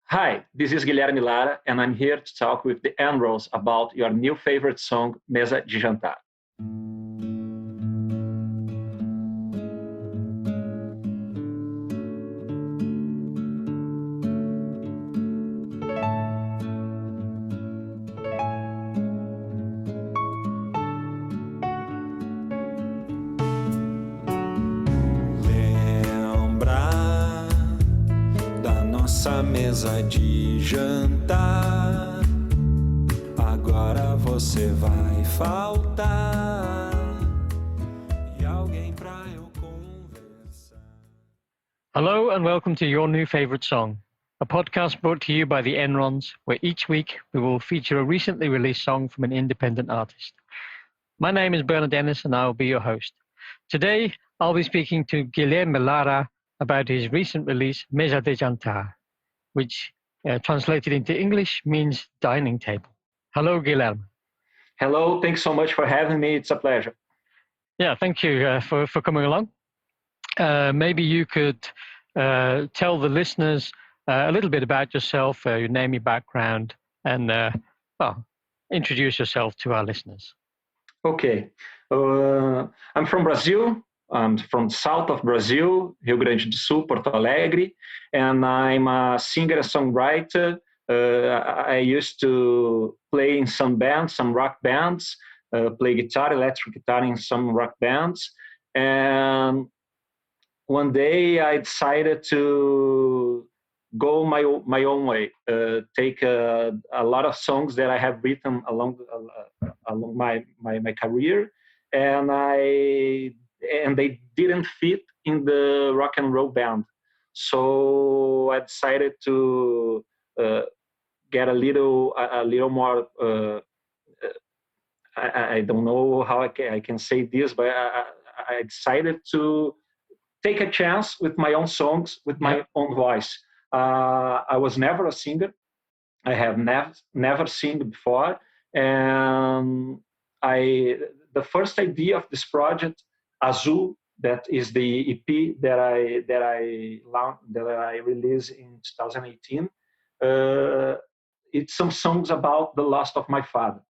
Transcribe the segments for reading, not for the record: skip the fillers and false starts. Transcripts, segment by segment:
Hi, this is Guilherme Lara, and I'm here to talk with the nrons about your new favorite song, Mesa de Jantar. Mesa de jantar, agora você vai faltar e alguém pra eu conversar. Hello and welcome to Your New Favorite Song, a podcast brought to you by the nrons, where each week we will feature a recently released song from an independent artist. My name is Bernard Dennis and I will be your host. Today I'll be speaking to Guilherme Lara about his recent release, Mesa de jantar, which translated into English means dining table. Hello, Guilherme. Hello, thanks so much for having me. It's a pleasure. Yeah, thank you for coming along. Maybe you could tell the listeners a little bit about yourself, your name, your background, and introduce yourself to our listeners. Okay. I'm from Brazil. I'm from south of Brazil, Rio Grande do Sul, Porto Alegre, and I'm a singer and songwriter. I used to play in some bands, some rock bands, play guitar, electric guitar in some rock bands. And one day I decided to go my own way, take a lot of songs that I have written along my career, and they didn't fit in the rock and roll band. So I decided to get a little more. I don't know how I can say this, but I decided to take a chance with my own songs, with my own voice. I was never a singer. I have never sung before, and the first idea of this project, Azul, that is the EP that I released in 2018. It's some songs about the loss of my father.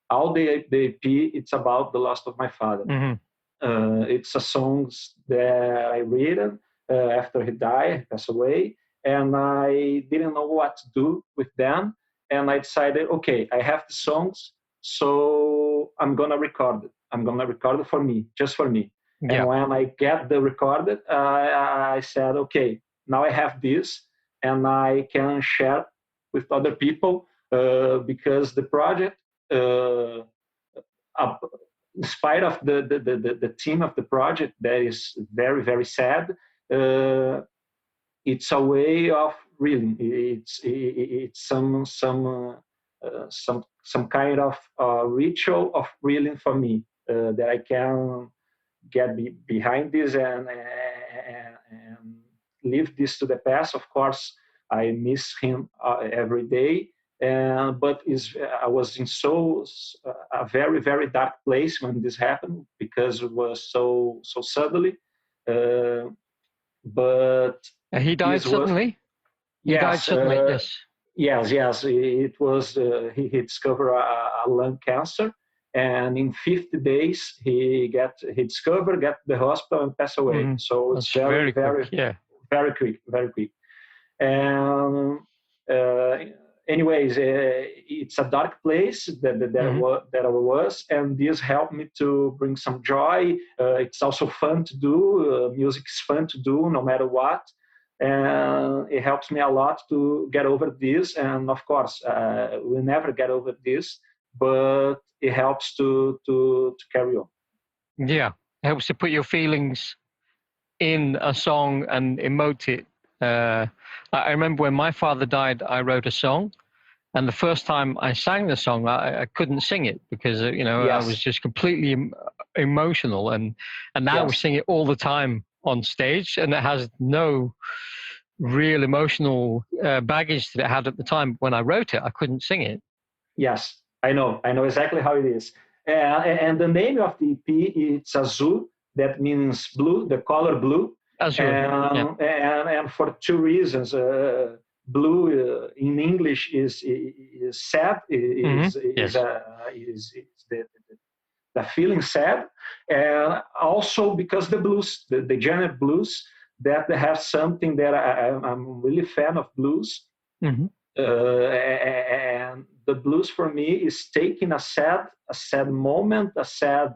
All the EP, it's about the loss of my father. Mm-hmm. It's a songs that I written after he died, he passed away, and I didn't know what to do with them. And I decided, okay, I have the songs, so I'm gonna record it. I'm gonna record it for me, just for me. Yeah. And when I get the recorded, I said, okay, now I have this, and I can share with other people because the project, in spite of the team of the project, that is very, very sad. It's a way of reeling. It's some kind of ritual of reeling for me that I can get behind this and leave this to the past. Of course, I miss him every day, but I was in a very, very dark place when this happened because it was so suddenly. But he died suddenly? He died suddenly, yes. Yes. It was, he discovered a lung cancer. And in 50 days, he discovered, got the hospital, and passed away. Mm-hmm. So it's very quick. And anyways, it's a dark place that I was, and this helped me to bring some joy. It's also fun to do. Music is fun to do, no matter what. And it helps me a lot to get over this. And of course, we'll never get over this, but it helps to carry on. Yeah, it helps to put your feelings in a song and emote it. I remember when my father died, I wrote a song, and the first time I sang the song, I couldn't sing it because I was just completely emotional, and now we sing it all the time on stage, and it has no real emotional baggage that it had at the time. When I wrote it, I couldn't sing it. Yes, I know exactly how it is. And the name of the EP, it's Azul, that means blue, the color blue. Azul, and for two reasons. blue in English is sad, is Yes. the feeling sad, and also because the blues, the genre blues, that they have something that I'm really fan of blues. Mm-hmm. And the blues for me is taking a sad moment, a sad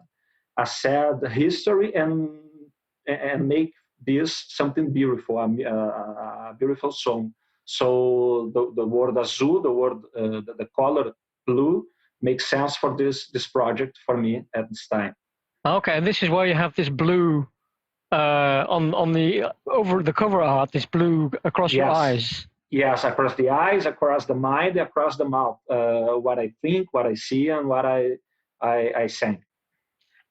history, and make this something beautiful, a beautiful song. So the word Azul, the word the color blue, makes sense for this project for me at this time. Okay, and this is why you have this blue on the over the cover art, this blue across your eyes. Yes, across the eyes, across the mind, across the mouth. What I think, what I see, and what I sang.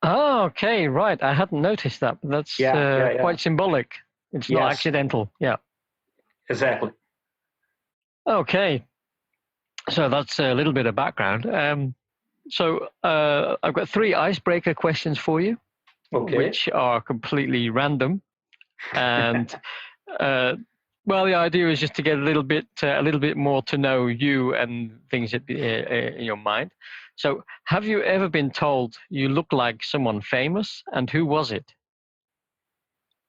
Oh, okay, right. I hadn't noticed that. But that's quite symbolic. It's not accidental. Yeah. Exactly. Okay. So that's a little bit of background. So I've got 3 icebreaker questions for you, which are completely random, and well, the idea is just to get a little bit more to know you and things in your mind. So, have you ever been told you look like someone famous, and who was it?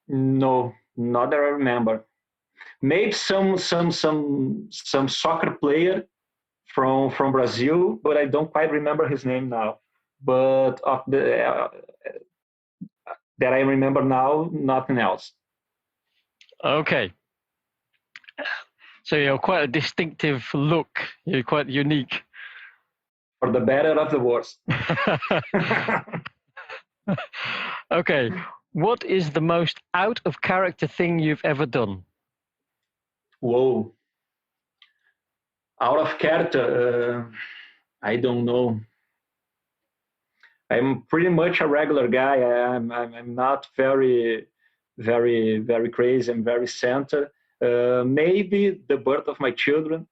No, not that I remember. Maybe some soccer player from Brazil, but I don't quite remember his name now. But of the that I remember now, nothing else. Okay. So you're quite a distinctive look. You're quite unique. For the better of the worse. Okay. What is the most out of character thing you've ever done? Whoa. Out of character, I don't know. I'm pretty much a regular guy. I'm not very crazy. I'm very center. Maybe the birth of my children.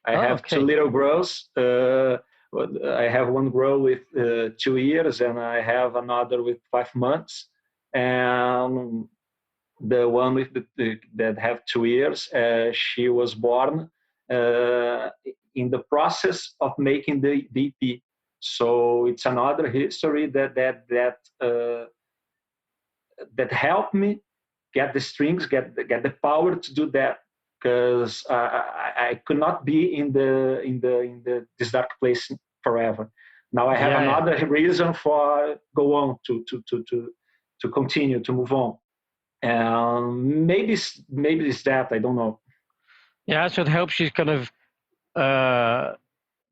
I have 2 little girls. I have one girl with 2 years, and I have another with 5 months. And the one with that have 2 years, she was born in the process of making the EP. So it's another history that helped me get the strings, get the power to do that, because I could not be in this dark place forever. Now I have another reason for go on to continue to move on. Maybe it's that, I don't know. Yeah, so it helps you kind of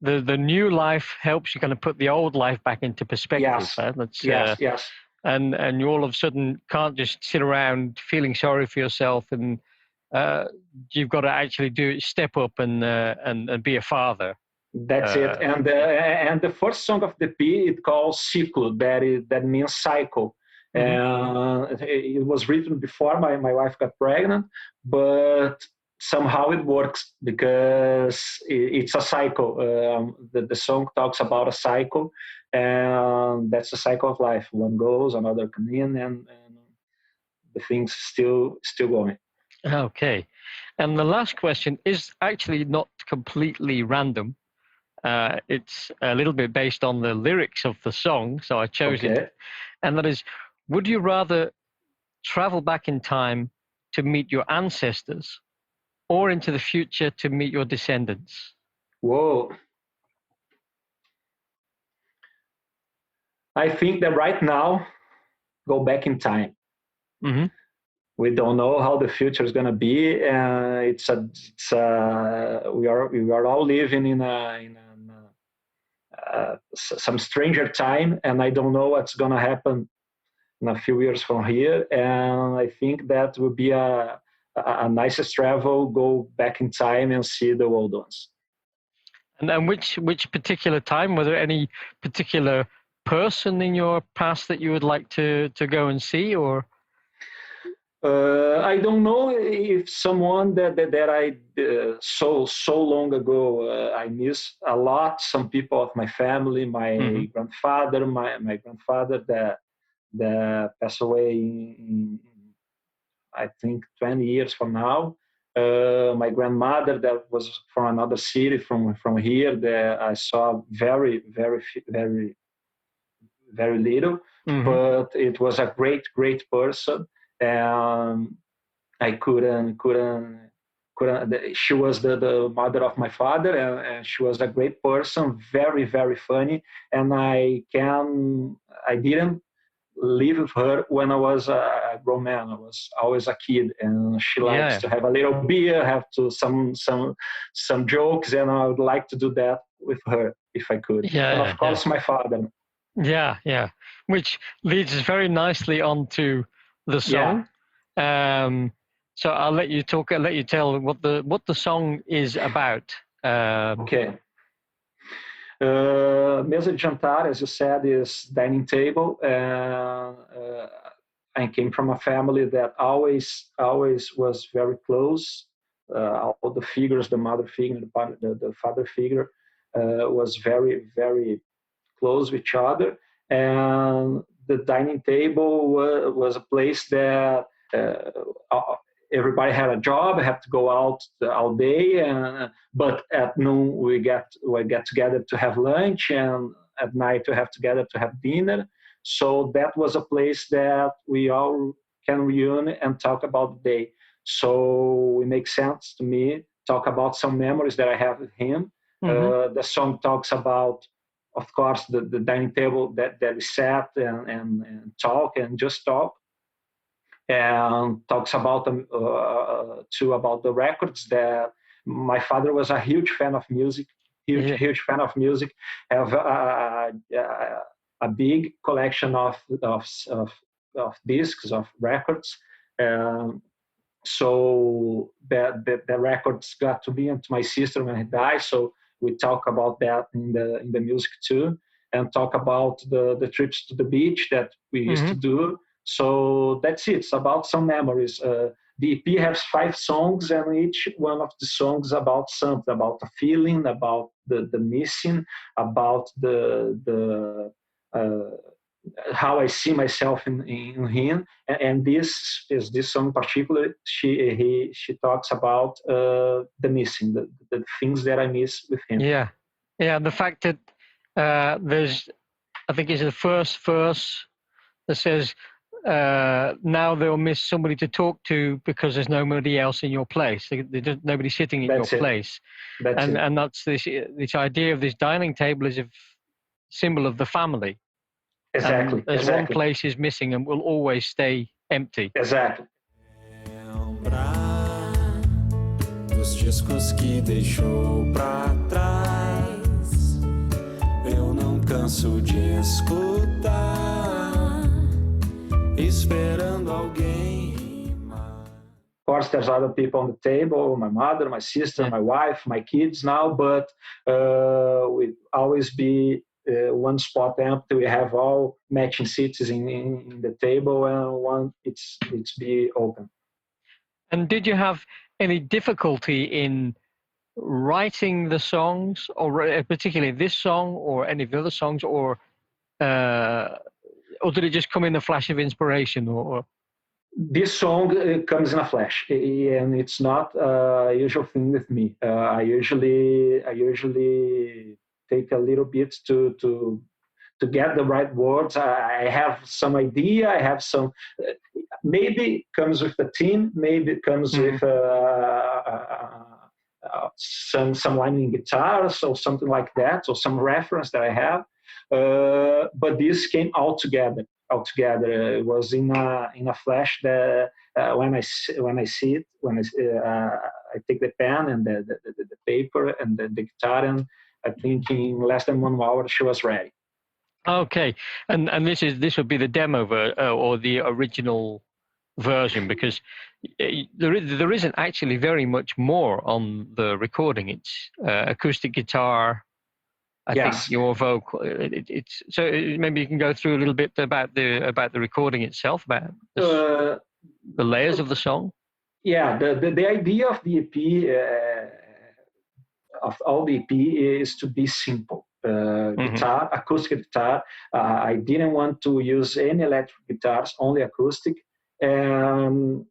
the new life helps you kind of put the old life back into perspective. Yes. Right? That's, yes. And you all of a sudden can't just sit around feeling sorry for yourself, and you've got to actually step up and be a father. That's it. And the first song of the P, it calls Ciclo, that means cycle. Mm-hmm. It was written before my wife got pregnant, but somehow it works because it's a cycle. The song talks about a cycle, and that's the cycle of life. One goes, another comes in, and the thing's still going. Okay. And the last question is actually not completely random. It's a little bit based on the lyrics of the song, so I chose it. And that is, would you rather travel back in time to meet your ancestors or into the future to meet your descendants? Whoa. I think that right now, go back in time. Mm-hmm. We don't know how the future is going to be. We are all living in some stranger time, and I don't know what's going to happen in a few years from here. And I think that would be a nicest travel, go back in time and see the old ones. And then which particular time? Were there any particular person in your past that you would like to go and see, or? I don't know if someone that I so long ago I miss a lot. Some people of my family, my grandfather, my grandfather that passed away in I think 20 years from now. My grandmother that was from another city from here that I saw very little, but it was a great person, and I couldn't. She was the mother of my father, and she was a great person, very funny, and I didn't live with her when I was a grown man. I was always a kid, and she likes to have a little beer, have to some jokes, and I would like to do that with her if I could. And of course, my father. Yeah. Which leads us very nicely on to the song. So I'll let you talk. I'll let you tell what the song is about. Okay. Mesa de jantar, as you said, is dining table. I came from a family that always was very close. All the figures, the mother figure, the father figure, was very close with each other. And the dining table was a place that everybody had a job, had to go out all day, but at noon we get together to have lunch, and at night we have together to have dinner. So that was a place that we all can reunion and talk about the day. So it makes sense to me talk about some memories that I have with him. The song talks about, of course, the dining table that we sat and talk and just talk, and talks about too about the records that my father was a huge fan of music, huge fan of music. Have a big collection of discs, of records. So the records got to me and to my sister when he died. So we talk about that in the music too, and talk about the trips to the beach that we used to do. So that's it. It's about some memories. The EP has 5 songs, and each one of the songs about something, about a feeling, about the missing, about the how I see myself in him. And this song in particular, she talks about the missing, the things that I miss with him. Yeah. The fact that there's, I think it's the first verse that says, now they'll miss somebody to talk to because there's nobody else in your place. There's nobody sitting in your place. And that's this idea of this dining table is a symbol of the family. Exactly. There's one place is missing and will always stay empty. Exactly. Dos discos que deixou pra trás, eu não canso de escutar, esperando alguém. Of course, there's other people on the table, my mother, my sister, my wife, my kids now, but we always be one spot empty. We have all matching seats in the table, and one it's be open. And did you have any difficulty in writing the songs, or particularly this song, or any of the other songs, or did it just come in a flash of inspiration? Or this song comes in a flash, and it's not a usual thing with me. I usually take a little bit to get the right words. I have some idea. I have some. Maybe it comes with the team. Maybe it comes with some line in guitars or something like that, or some reference that I have. But this came all together. It was in a flash that when I see it, I take the pen and the paper and the guitar, and I think in less than 1 hour she was ready. Okay, and this would be the demo or the original version, because there isn't actually very much more on the recording. It's acoustic guitar. I think your vocal. It's so maybe you can go through a little bit about the recording itself, about the layers of the song. Yeah, the idea of the EP, of all the EP, is to be simple. Guitar, acoustic guitar. I didn't want to use any electric guitars, only acoustic. And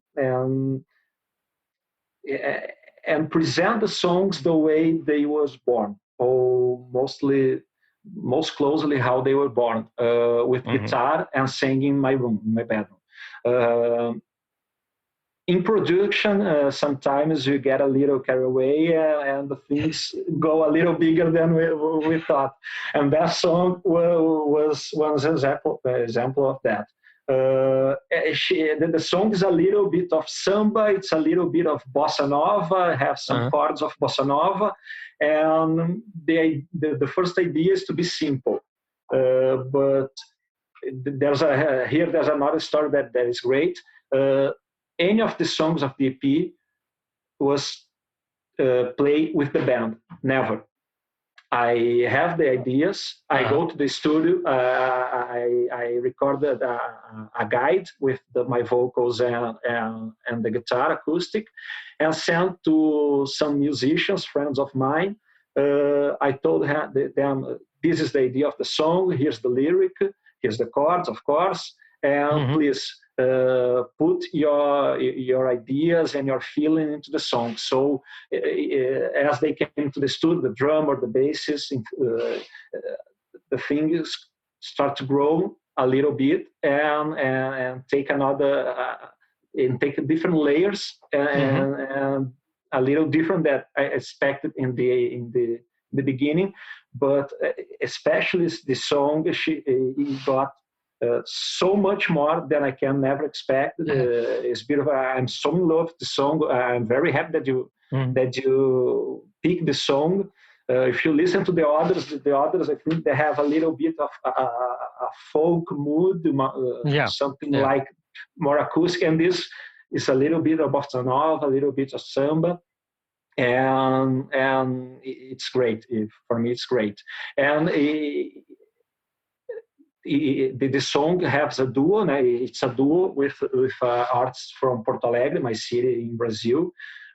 and present the songs the way they was born, or most closely how they were born, with guitar and singing in my room, in my bedroom. In production, sometimes you get a little carried away, and the things go a little bigger than we thought. And that song was one example of that. The song is a little bit of samba, it's a little bit of bossa nova, have some chords of bossa nova, and the first idea is to be simple. But there's another story that is great. Any of the songs of the EP was played with the band, never. I have the ideas. I go to the studio. I recorded a guide with my vocals and the guitar acoustic, and sent to some musicians, friends of mine. I told them, this is the idea of the song. Here's the lyric. Here's the chords, of course. And please put your ideas and your feeling into the song. So as they came to the studio, the drum or the bassist, the things start to grow a little bit and take another and take different layers and a little different that I expected in the beginning, but especially the song it got so much more than I can never expect. It's beautiful. I'm so in love with the song. I'm very happy that you pick the song. If you listen to the others, I think they have a little bit of a folk mood, something like more acoustic. And this is a little bit of bossa nova, a little bit of samba. And it's great. For me, it's great. And the song has a duo. It's a duo with artists from Porto Alegre, my city in Brazil.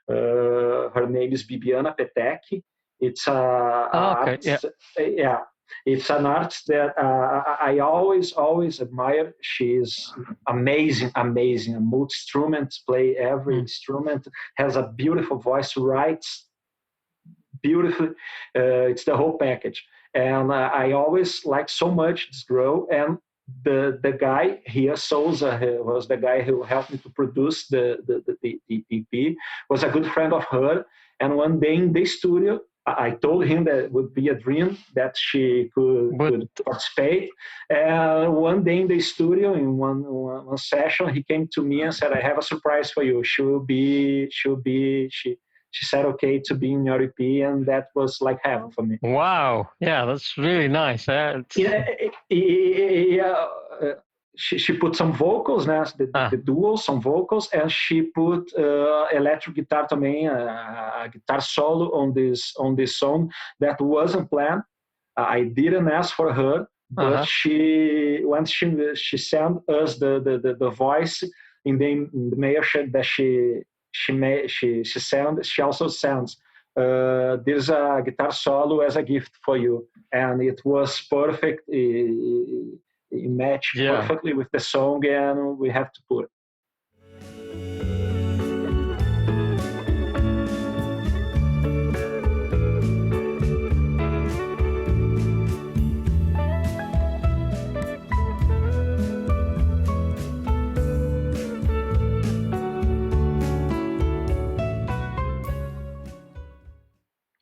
Her name is Bibiana Petek. It's it's an artist that I always admire. She's amazing, a multi-instruments, play every instrument, has a beautiful voice, writes beautifully. It's the whole package. And I always like so much this girl. And the guy here, Souza, was the guy who helped me to produce the EP, was a good friend of her. And one day in the studio, I told him that it would be a dream that she could participate. And one day in the studio, in one session, he came to me and said, "I have a surprise for you. She said, okay, to be in your EP," and that was like heaven for me. Wow. Yeah, that's really nice. She put some vocals, the duo, some vocals, and she put electric guitar também, a guitar solo on this song that wasn't planned. I didn't ask for her, but when she sent us the voice in the mail that she also sends, there's a guitar solo as a gift for you, and it was perfect. It matched perfectly with the song, and we have to put it.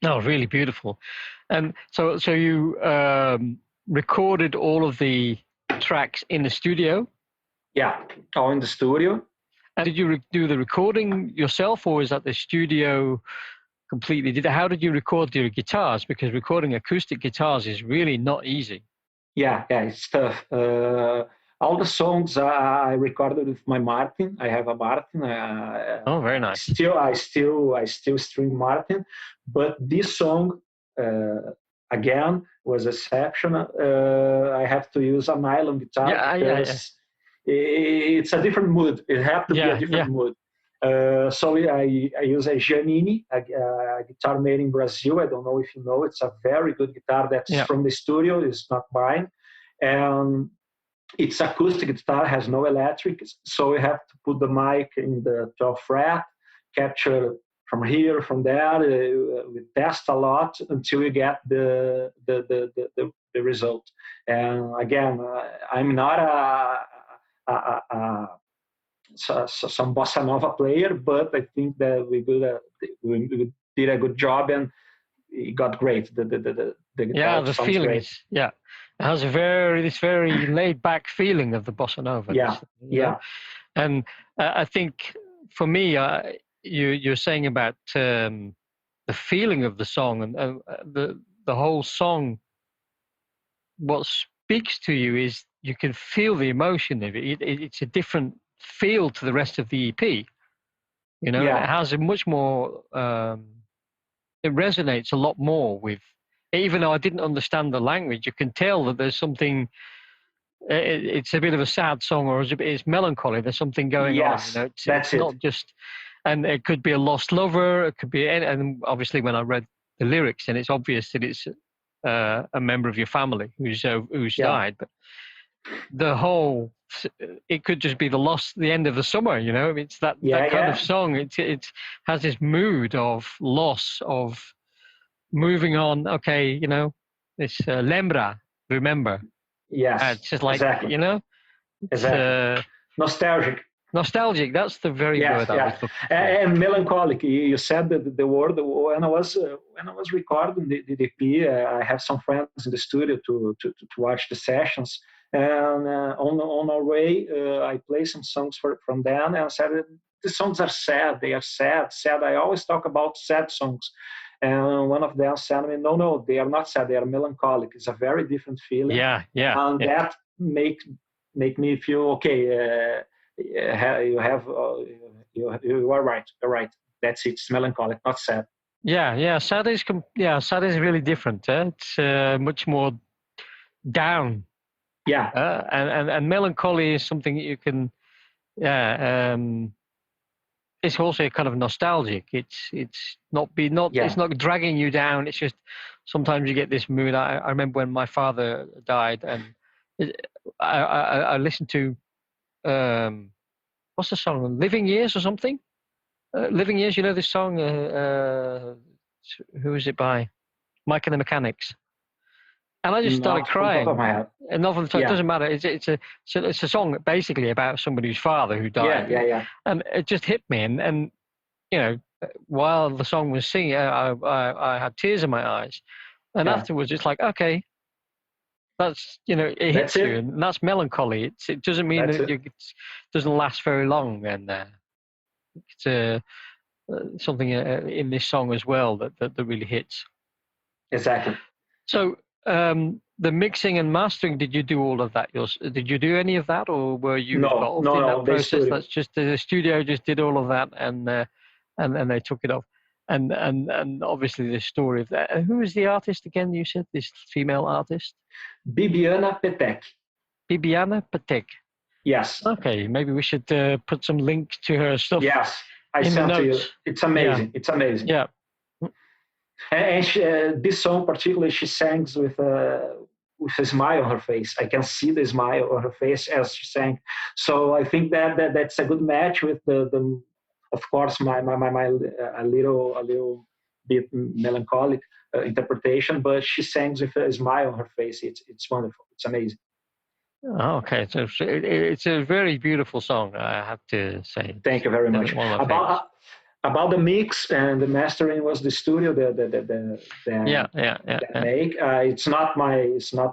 No, really beautiful. And so you recorded all of the tracks in the studio? Yeah, all in the studio. And did you do the recording yourself, or is that the studio completely? How did you record your guitars? Because recording acoustic guitars is really not easy. Yeah, it's tough. All the songs I recorded with my Martin. I have a Martin. Oh, very nice. I still string Martin, but this song again was exceptional. I have to use a nylon guitar because it's a different mood. It has to be a different mood. So I use a Giannini, a guitar made in Brazil. I don't know if you know. It's a very good guitar that's from the studio. It's not mine, and it's acoustic guitar, has no electric. So we have to put the mic in the 12th fret, capture from here, from there. We test a lot until we get the result. And again, I'm not some bossa nova player, but I think that we did a good job, and it got great. The feeling great. is it has this very laid back feeling of the bossa nova. Yeah. And I think for me, you're saying about the feeling of the song, and the whole song. What speaks to you is you can feel the emotion of it. It's a different feel to the rest of the EP. It has a much more. It resonates a lot more with. Even though I didn't understand the language, you can tell that there's something. It's a bit of a sad song, or it's melancholy. There's something going on. It's not just, and it could be a lost lover. It could be, and obviously when I read the lyrics, and it's obvious that it's a member of your family who's died. But the whole, it could just be the end of the summer. It's that kind of song. It has this mood of loss, of moving on. Okay, this lembra, remember. Yes, it's just like exactly. Exactly. Nostalgic. That's the very word I was looking for. And melancholic. You said that the word when I was recording the EP. I have some friends in the studio to watch the sessions, and on our way, I play some songs from them, and I said the songs are sad. They are sad. I always talk about sad songs. And one of them said to me, no, they are not sad. They are melancholic. It's a very different feeling. And that make me feel okay. You are right. You're right. That's it. It's melancholic, not sad. Sad is really different. It's much more down. And melancholy is something that you can. It's also kind of nostalgic. It's not dragging you down. It's just sometimes you get this mood. I remember when my father died, and I listened to what's the song? Living Years or something? Living Years. You know this song? Who is it by? Mike and the Mechanics. And I just started crying. And it doesn't matter. It's a song basically about somebody's father who died. And it just hit me. And while the song was singing, I had tears in my eyes. And afterwards, it's like, okay, that's it hits you, and that's melancholy. It doesn't mean that it doesn't last very long. And it's something in this song as well that really hits. Exactly. So. The mixing and mastering, did you do all of that? Did you do any of that, or were you involved in that process? That's just the studio just did all of that, and they took it off. And obviously the story of that. Who is the artist again? You said this female artist. Bibiana Petek. Bibiana Petek. Yes. Okay, maybe we should put some links to her stuff. Yes, I sent to you. It's amazing. Yeah. It's amazing. Yeah. And this song particularly, she sings with a smile on her face. I can see the smile on her face as she sang. So I think that's a good match with the of course my a little bit melancholic interpretation, but she sings with a smile on her face. It's wonderful. It's amazing. Oh, okay, so it's a very beautiful song, I have to say. Thank you very much. About the mix and the mastering was the studio that make. It's not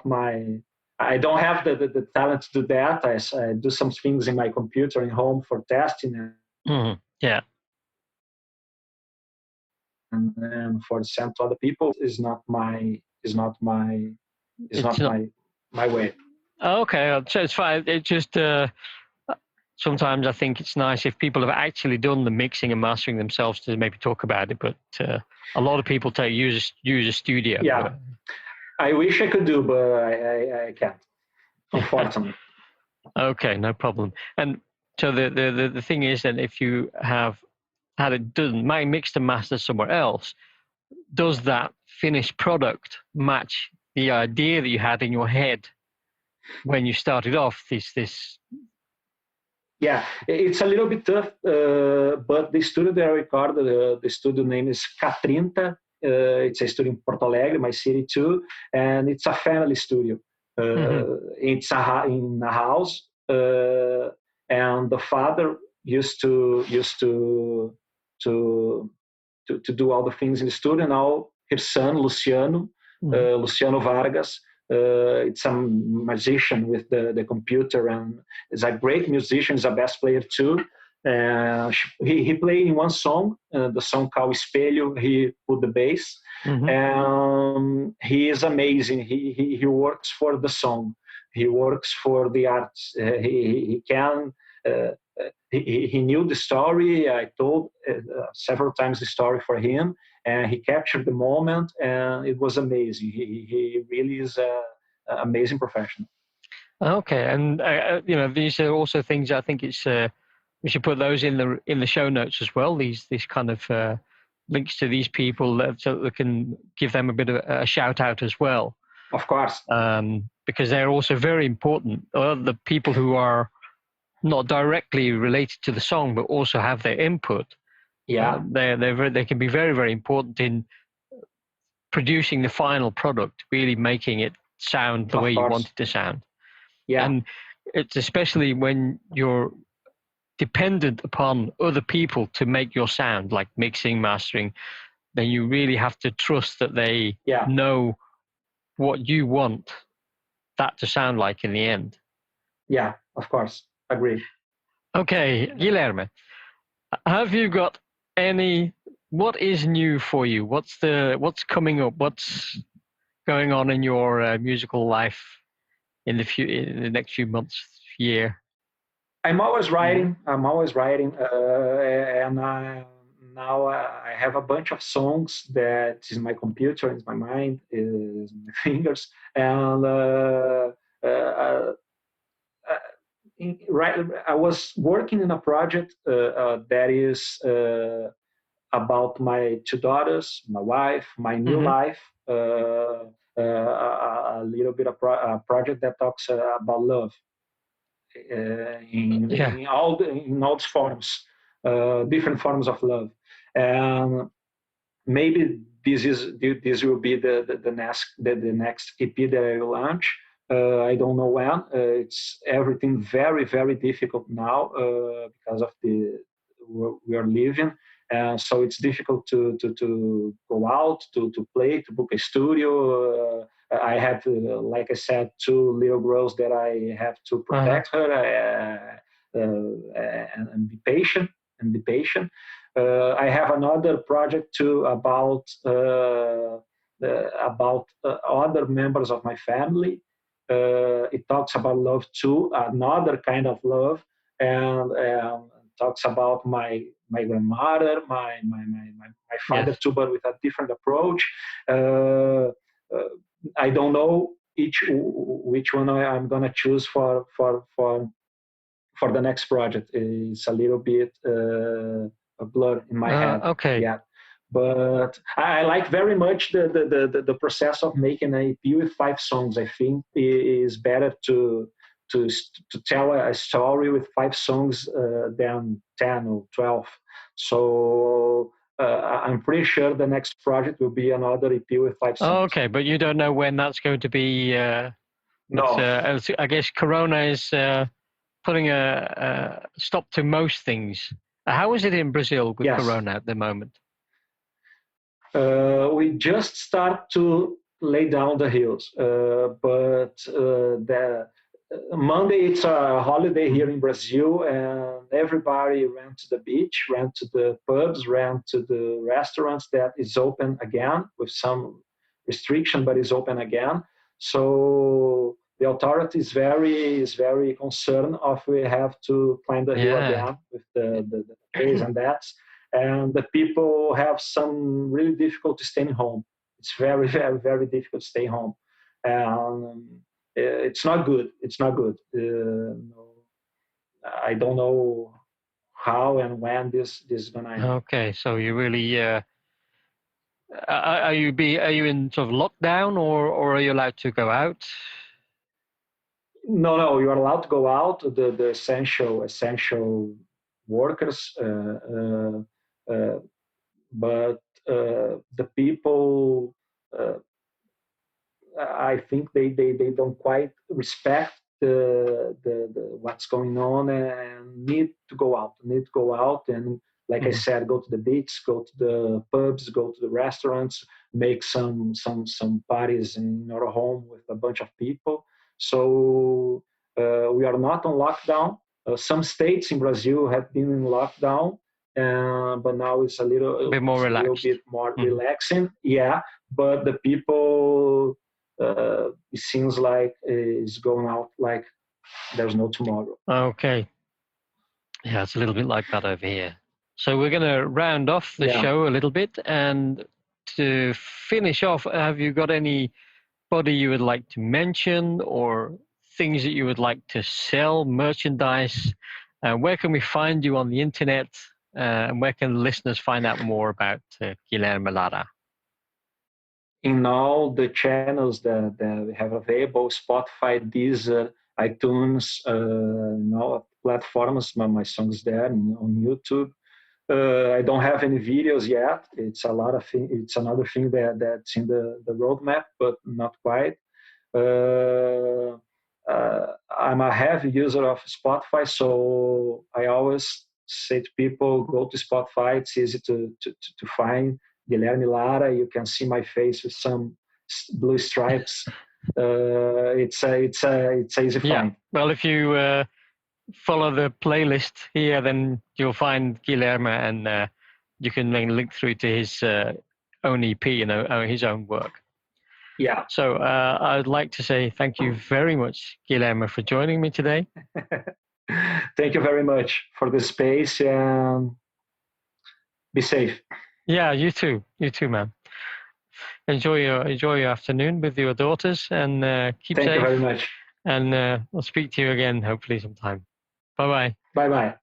my. I don't have the talent to do that. I do some things in my computer in home for testing. Yeah. And then for send to other people is not my way. Okay, so it's fine. It just. Sometimes I think it's nice if people have actually done the mixing and mastering themselves to maybe talk about it, but a lot of people use a studio. Yeah, I wish I could do, but I can't, unfortunately. Okay, no problem. And so the thing is that if you have had it done, mixed and mastered somewhere else, does that finished product match the idea that you had in your head when you started off? This Yeah, it's a little bit tough, but the studio that I recorded, the studio name is K30. It's a studio in Porto Alegre, my city too, and it's a family studio. It's in a house, and the father used to do all the things in the studio. Now his son Luciano Vargas. It's a magician with the computer, and is a great musician. He's a bass player too. He played in one song, the song called Espelho. He put the bass. He is amazing. He works for the song. He works for the arts. He can. He knew the story. I told several times the story for him, and he captured the moment, and it was amazing. He really is an amazing professional. Okay, and these are also things I think it's we should put those in the show notes as well. These kind of links to these people so that we can give them a bit of a shout out as well. Of course, because they're also very important. The people who are not directly related to the song, but also have their input. Yeah, they can be very, very important in producing the final product, really making it sound the way you want it to sound. Yeah, and it's especially when you're dependent upon other people to make your sound, like mixing, mastering. Then you really have to trust that they know what you want that to sound like in the end. Yeah, of course, agree. Okay, Guilherme, have you got what is new for you? What's coming up? What's going on in your musical life in the next few months, year? I'm always writing. I'm always writing, and now I have a bunch of songs that is my computer, is my mind, is my fingers, and I was working in a project that is about my two daughters, my wife, my new life, a little bit of a project that talks about love in all its forms, different forms of love, and maybe this will be the next EP that I will launch. I don't know when. It's everything very, very difficult now because of we are living. So it's difficult to go out, to play, to book a studio. I have, like I said, two little girls that I have to protect her and be patient. I have another project too about other members of my family. It talks about love too, another kind of love, and talks about my grandmother, my father too, but with a different approach. I don't know which one I'm gonna choose for the next project. It's a little bit a blur in my head. Okay. Yeah. But I like very much the process of making an EP with 5 songs. I think it is better to tell a story with 5 songs than 10 or 12. So I'm pretty sure the next project will be another EP with 5 songs. Okay, but you don't know when that's going to be. No. I guess Corona is putting a stop to most things. How is it in Brazil with Corona at the moment? We just start to lay down the hills, but the Monday it's a holiday here in Brazil, and everybody ran to the beach, ran to the pubs, ran to the restaurants that is open again with some restriction, but is open again. So the authority is very concerned of we have to climb the hill again with the days and that. And the people have some really difficulty staying home. It's very, very, very difficult to stay home. It's not good. It's not good. I don't know how and when this is gonna end. Okay, so you really are you in sort of lockdown, or are you allowed to go out? No, you are allowed to go out. The essential workers, but the people, I think they don't quite respect the what's going on and need to go out. And like I said, go to the beach, go to the pubs, go to the restaurants, make some parties in your home with a bunch of people. So we are not on lockdown. Some states in Brazil have been in lockdown, but now it's a little bit more relaxed. A little bit more relaxing. Yeah, but the people, it seems like is going out like there's no tomorrow. Okay. Yeah, it's a little bit like that over here. So we're going to round off the show a little bit. And to finish off, have you got anybody you would like to mention or things that you would like to sell, merchandise? Where can we find you on the internet? And where can listeners find out more about Guilherme Lara? In all the channels that we have available, Spotify, Deezer, iTunes, platforms, my songs there on YouTube. I don't have any videos yet. It's a lot of things. It's another thing that's in the roadmap, but not quite. I'm a heavy user of Spotify, so I always say to people, go to Spotify. It's easy to find Guilherme Lara. You can see my face with some blue stripes. It's easy find. Well, if you follow the playlist here, then you'll find Guilherme, and you can then link through to his own EP, his own work. Yeah. So I'd like to say thank you very much, Guilherme, for joining me today. Thank you very much for the space, and be safe. Yeah, you too, man. Enjoy your afternoon with your daughters, and keep safe. Thank you very much. And I'll speak to you again, hopefully sometime. Bye-bye. Bye-bye.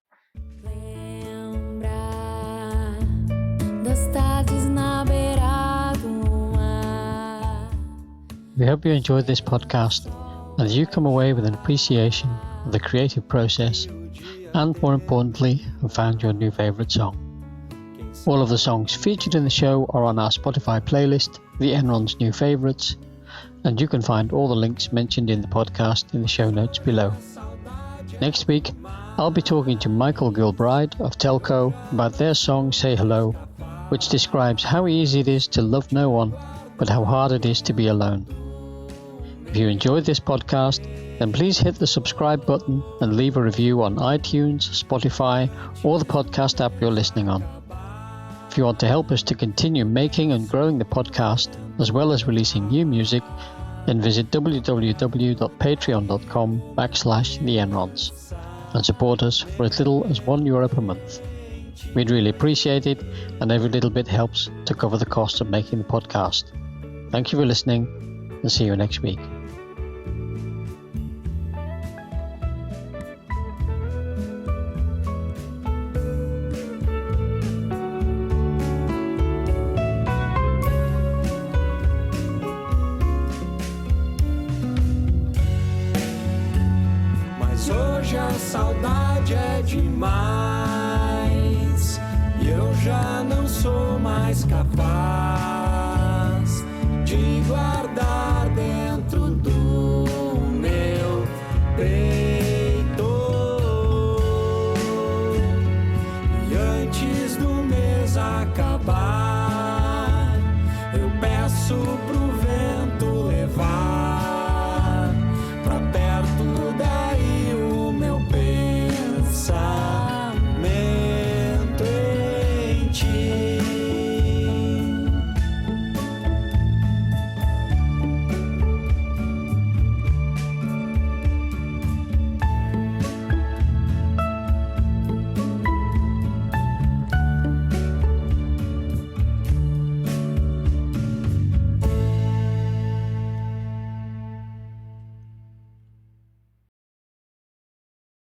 We hope you enjoyed this podcast and that you come away with an appreciation of the creative process and, more importantly, have found your new favourite song. All of the songs featured in the show are on our Spotify playlist, The Enrons New Favourites, and you can find all the links mentioned in the podcast in the show notes below. Next week, I'll be talking to Michael Gilbride of Telco about their song Say Hello, which describes how easy it is to love no one, but how hard it is to be alone. If you enjoyed this podcast, then please hit the subscribe button and leave a review on iTunes, Spotify, or the podcast app you're listening on. If you want to help us to continue making and growing the podcast, as well as releasing new music, then visit www.patreon.com/theennrons and support us for as little as €1 per month. We'd really appreciate it, and every little bit helps to cover the cost of making the podcast. Thank you for listening, and see you next week. Hoje a saudade é demais, e eu já não sou mais capaz